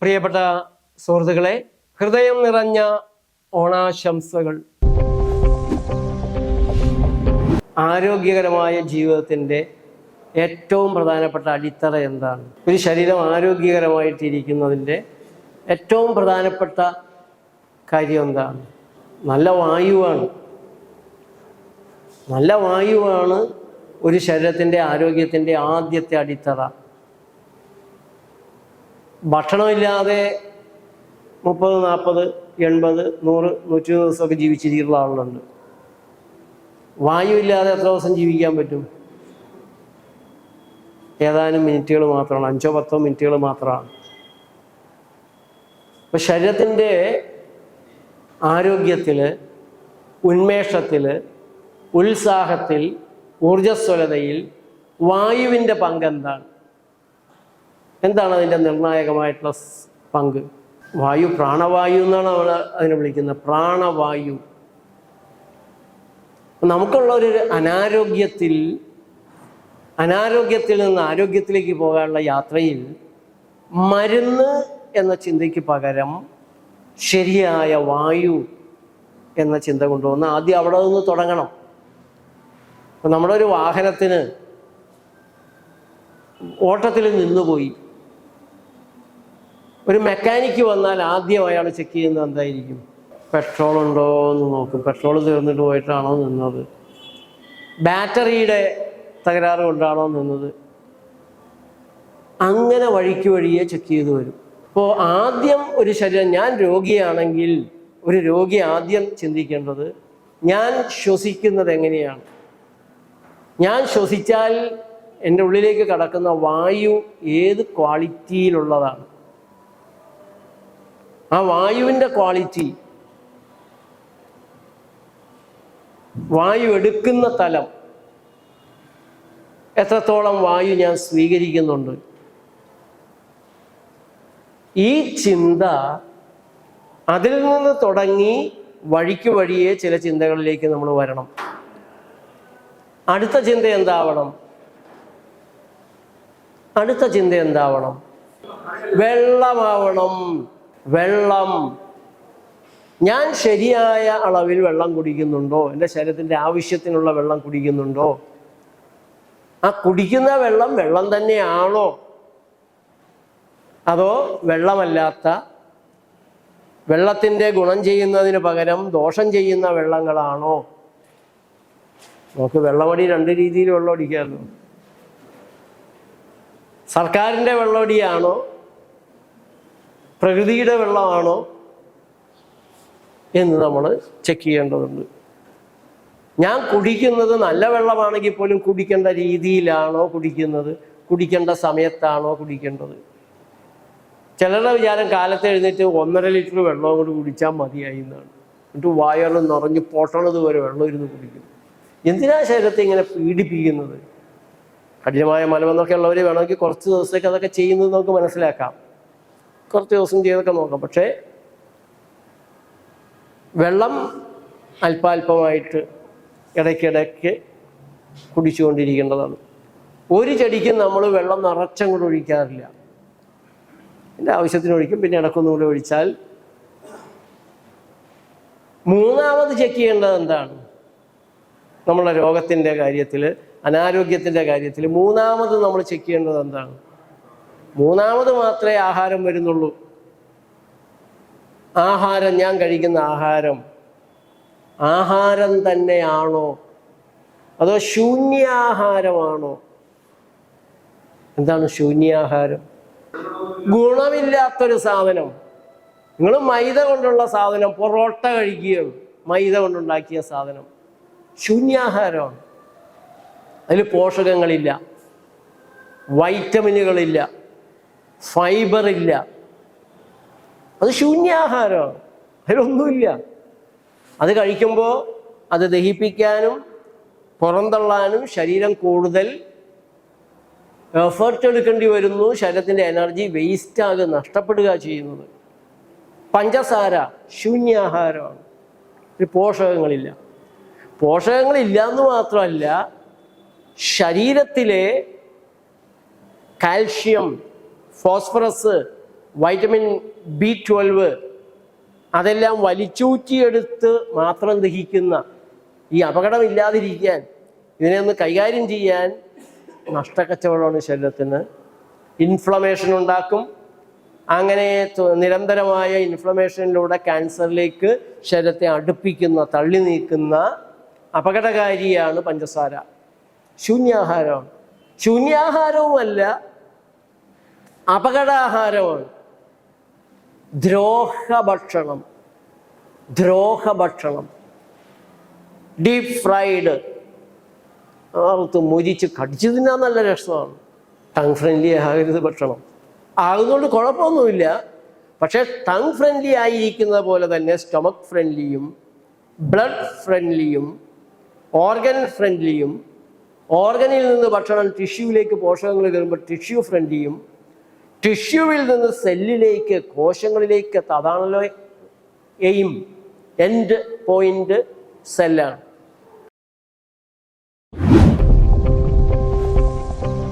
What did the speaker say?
പ്രിയപ്പെട്ട സുഹൃത്തുക്കളെ, ഹൃദയം നിറഞ്ഞ ഓണാശംസകൾ. ആരോഗ്യകരമായ ജീവിതത്തിൻ്റെ ഏറ്റവും പ്രധാനപ്പെട്ട അടിത്തറ എന്താണ്? ഒരു ശരീരം ആരോഗ്യകരമായിട്ടിരിക്കുന്നതിൻ്റെ ഏറ്റവും പ്രധാനപ്പെട്ട കാര്യം എന്താണ്? നല്ല വായുവാണ്. നല്ല വായുവാണ് ഒരു ശരീരത്തിൻ്റെ ആരോഗ്യത്തിൻ്റെ ആദ്യത്തെ അടിത്തറ. ഭക്ഷണമില്ലാതെ 30, 40, 80, 100, 120 ദിവസമൊക്കെ ജീവിച്ചിരിക്കുന്ന ആളുകളുണ്ട്. വായു ഇല്ലാതെ എത്ര ദിവസം ജീവിക്കാൻ പറ്റും? ഏതാനും മിനിറ്റുകൾ മാത്രമാണ്, 5-10 മിനിറ്റുകൾ മാത്രമാണ്. അപ്പം ശരീരത്തിൻ്റെ ആരോഗ്യത്തിൽ, ഉന്മേഷത്തിൽ, ഉത്സാഹത്തിൽ, ഊർജ്ജസ്വലതയിൽ വായുവിൻ്റെ പങ്ക് എന്താണ്? എന്താണ് അതിൻ്റെ നിർണായകമായിട്ടുള്ള പങ്ക്? വായു പ്രാണവായു എന്നാണ് നമ്മൾ അതിനെ വിളിക്കുന്നത്, പ്രാണവായു. നമുക്കുള്ള ഒരു അനാരോഗ്യത്തിൽ നിന്ന് ആരോഗ്യത്തിലേക്ക് പോകാനുള്ള യാത്രയിൽ മരുന്ന് എന്ന ചിന്തയ്ക്ക് പകരം ശരിയായ വായു എന്ന ചിന്ത കൊണ്ടുവന്ന് ആദ്യം അവിടെ നിന്ന് തുടങ്ങണം. അപ്പം നമ്മുടെ ഒരു വാഹനത്തിന് ഓട്ടത്തിൽ നിന്നുപോയി, ഒരു മെക്കാനിക്ക് വന്നാൽ ആദ്യം അയാൾ ചെക്ക് ചെയ്യുന്നത് എന്തായിരിക്കും? പെട്രോൾ ഉണ്ടോ എന്ന് നോക്കും. പെട്രോൾ തീർന്നിട്ട് പോയിട്ടാണോ നിന്നത്? ബാറ്ററിയുടെ തകരാറ് കൊണ്ടാണോ നിന്നത്? അങ്ങനെ വഴിയെ ചെക്ക് ചെയ്ത് വരും. അപ്പോൾ ആദ്യം ഒരു ശരീരം, ഞാൻ രോഗിയാണെങ്കിൽ ഒരു രോഗി ആദ്യം ചിന്തിക്കേണ്ടത്, ഞാൻ ശ്വസിക്കുന്നത് എങ്ങനെയാണ്? ഞാൻ ശ്വസിച്ചാൽ എൻ്റെ ഉള്ളിലേക്ക് കടക്കുന്ന വായു ഏത് ക്വാളിറ്റിയിലുള്ളതാണ്? ആ വായുവിൻ്റെ ക്വാളിറ്റി, വായു എടുക്കുന്ന തലം, എത്രത്തോളം വായു ഞാൻ സ്വീകരിക്കുന്നുണ്ട്? ഈ ചിന്ത, അതിൽ നിന്ന് തുടങ്ങി വഴിയെ ചില ചിന്തകളിലേക്ക് നമ്മൾ വരണം. അടുത്ത ചിന്ത എന്താവണം? വെള്ളമാവണം. വെള്ളം. ഞാൻ ശരിയായ അളവിൽ വെള്ളം കുടിക്കുന്നുണ്ടോ? എൻ്റെ ശരീരത്തിൻ്റെ ആവശ്യത്തിനുള്ള വെള്ളം കുടിക്കുന്നുണ്ടോ? ആ കുടിക്കുന്ന വെള്ളം തന്നെയാണോ? അതോ വെള്ളമല്ലാത്ത, വെള്ളത്തിൻ്റെ ഗുണം ചെയ്യുന്നതിന് പകരം ദോഷം ചെയ്യുന്ന വെള്ളങ്ങളാണോ? നമുക്ക് വെള്ളമടി 2 രീതിയിൽ വെള്ളം അടിക്കാമല്ലോ. സർക്കാരിൻ്റെ വെള്ളമടിയാണോ? പ്രകൃതിയുടെ വെള്ളമാണോ എന്ന് നമ്മൾ ചെക്ക് ചെയ്യേണ്ടതുണ്ട്. ഞാൻ കുടിക്കുന്നത് നല്ല വെള്ളമാണെങ്കിൽ പോലും കുടിക്കേണ്ട രീതിയിലാണോ കുടിക്കുന്നത്? കുടിക്കേണ്ട സമയത്താണോ കുടിക്കേണ്ടത്? ചിലരുടെ വിചാരം കാലത്ത് എഴുന്നേറ്റ് 1.5 ലിറ്റർ വെള്ളം കൊണ്ട് കുടിച്ചാൽ മതിയായി എന്നാണ്. എന്നിട്ട് വയറ് നിറഞ്ഞ് പൊട്ടണത് വരെ വെള്ളം ഇരുന്ന് കുടിക്കും. എന്തിനാ ശരീരത്തെ ഇങ്ങനെ പീഡിപ്പിക്കുന്നത്? കഠിനമായ മലബന്ധമൊക്കെ ഉള്ളവർ വേണമെങ്കിൽ കുറച്ച് ദിവസത്തേക്ക് അതൊക്കെ ചെയ്യുന്നത് നമുക്ക് മനസ്സിലാക്കാം, കുറച്ച് ദിവസം ചെയ്തൊക്കെ നോക്കാം. പക്ഷേ വെള്ളം അല്പാൽപമായിട്ട് ഇടയ്ക്കിടയ്ക്ക് കുടിച്ചുകൊണ്ടിരിക്കേണ്ടതാണ്. ഒരു ചെടിക്കും നമ്മൾ വെള്ളം നിറച്ചങ്ങോട്ട് ഒഴിക്കാറില്ല. എൻ്റെ ആവശ്യത്തിന് ഒഴിക്കും, പിന്നെ ഇടക്കൊന്നുകൂടെ ഒഴിച്ചാൽ. മൂന്നാമത് ചെക്ക് ചെയ്യേണ്ടത് എന്താണ്? നമ്മളുടെ രോഗത്തിൻ്റെ കാര്യത്തിൽ, അനാരോഗ്യത്തിൻ്റെ കാര്യത്തിൽ മൂന്നാമത് നമ്മൾ ചെക്ക് ചെയ്യേണ്ടത് എന്താണ്? മൂന്നാമത് മാത്രമേ ആഹാരം വരുന്നുള്ളൂ. ആഹാരം, ഞാൻ കഴിക്കുന്ന ആഹാരം തന്നെയാണോ അതോ ശൂന്യാഹാരമാണോ? എന്താണ് ശൂന്യാഹാരം? ഗുണമില്ലാത്തൊരു സാധനം. നിങ്ങൾ മൈദ കൊണ്ടുള്ള സാധനം, പൊറോട്ട കഴിക്കുകയാണ്, മൈദ കൊണ്ടുണ്ടാക്കിയ സാധനം, ശൂന്യാഹാരമാണ്. അതിൽ പോഷകങ്ങളില്ല, വൈറ്റമിനുകളില്ല, ഫൈബറില്ല. അത് ശൂന്യാഹാരമാണ്, അതിലൊന്നുമില്ല. അത് കഴിക്കുമ്പോൾ അത് ദഹിപ്പിക്കാനും പുറന്തള്ളാനും ശരീരം കൂടുതൽ എഫേർട്ട് എടുക്കേണ്ടി വരുന്നു. ശരീരത്തിൻ്റെ എനർജി വേസ്റ്റാകെ നഷ്ടപ്പെടുക ചെയ്യുന്നത്. പഞ്ചസാര ശൂന്യാഹാരമാണ്, ഒരു പോഷകങ്ങളില്ല. പോഷകങ്ങളില്ല എന്ന് മാത്രമല്ല, ശരീരത്തിലെ കാൽഷ്യം, ഫോസ്ഫറസ്, വൈറ്റമിൻ B12 അതെല്ലാം വലിച്ചൂറ്റിയെടുത്ത് മാത്രം ദഹിക്കുന്ന ഈ അപകടമില്ലാതിരിക്കാൻ, ഇതിനെ ഒന്ന് കൈകാര്യം ചെയ്യാൻ നഷ്ടക്കച്ചവടമാണ് ശരീരത്തിന്. ഇൻഫ്ലമേഷൻ ഉണ്ടാക്കും. അങ്ങനെ നിരന്തരമായ ഇൻഫ്ലമേഷനിലൂടെ ക്യാൻസറിലേക്ക് ശരീരത്തെ അടുപ്പിക്കുന്ന, തള്ളി നീക്കുന്ന അപകടകാരിയാണ് പഞ്ചസാര. ശൂന്യാഹാരമാണ്. ശൂന്യാഹാരവുമല്ല, അപകടാഹാരമാണ്. ദ്രോഹഭക്ഷണം, ദ്രോഹഭക്ഷണം, ഡീപ് ഫ്രൈഡ്, മുരിച്ച് കടിച്ചു തിന്നാൻ നല്ല രസമാണ്. ടങ് ഫ്രണ്ട്ലി ആകരുത് ഭക്ഷണം. ആകുന്നതുകൊണ്ട് കുഴപ്പമൊന്നുമില്ല. പക്ഷേ ടങ് ഫ്രണ്ട്ലി ആയിരിക്കുന്നത് പോലെ തന്നെ സ്റ്റൊമക്ക് ഫ്രണ്ട്ലിയും ബ്ലഡ് ഫ്രണ്ട്ലിയും ഓർഗൻ ഫ്രണ്ട്ലിയും, ഓർഗനിൽ നിന്ന് ഭക്ഷണം ടിഷ്യൂവിലേക്ക് പോഷകങ്ങൾ കയറുമ്പോൾ ടിഷ്യൂ ഫ്രണ്ട്ലിയും, ടിഷ്യൂവിൽ നിന്ന് സെല്ലിലേക്ക്, കോശങ്ങളിലേക്ക്, അതാണല്ലോ എയിം, എൻഡ് പോയിന്റ് സെല്ലാണ്.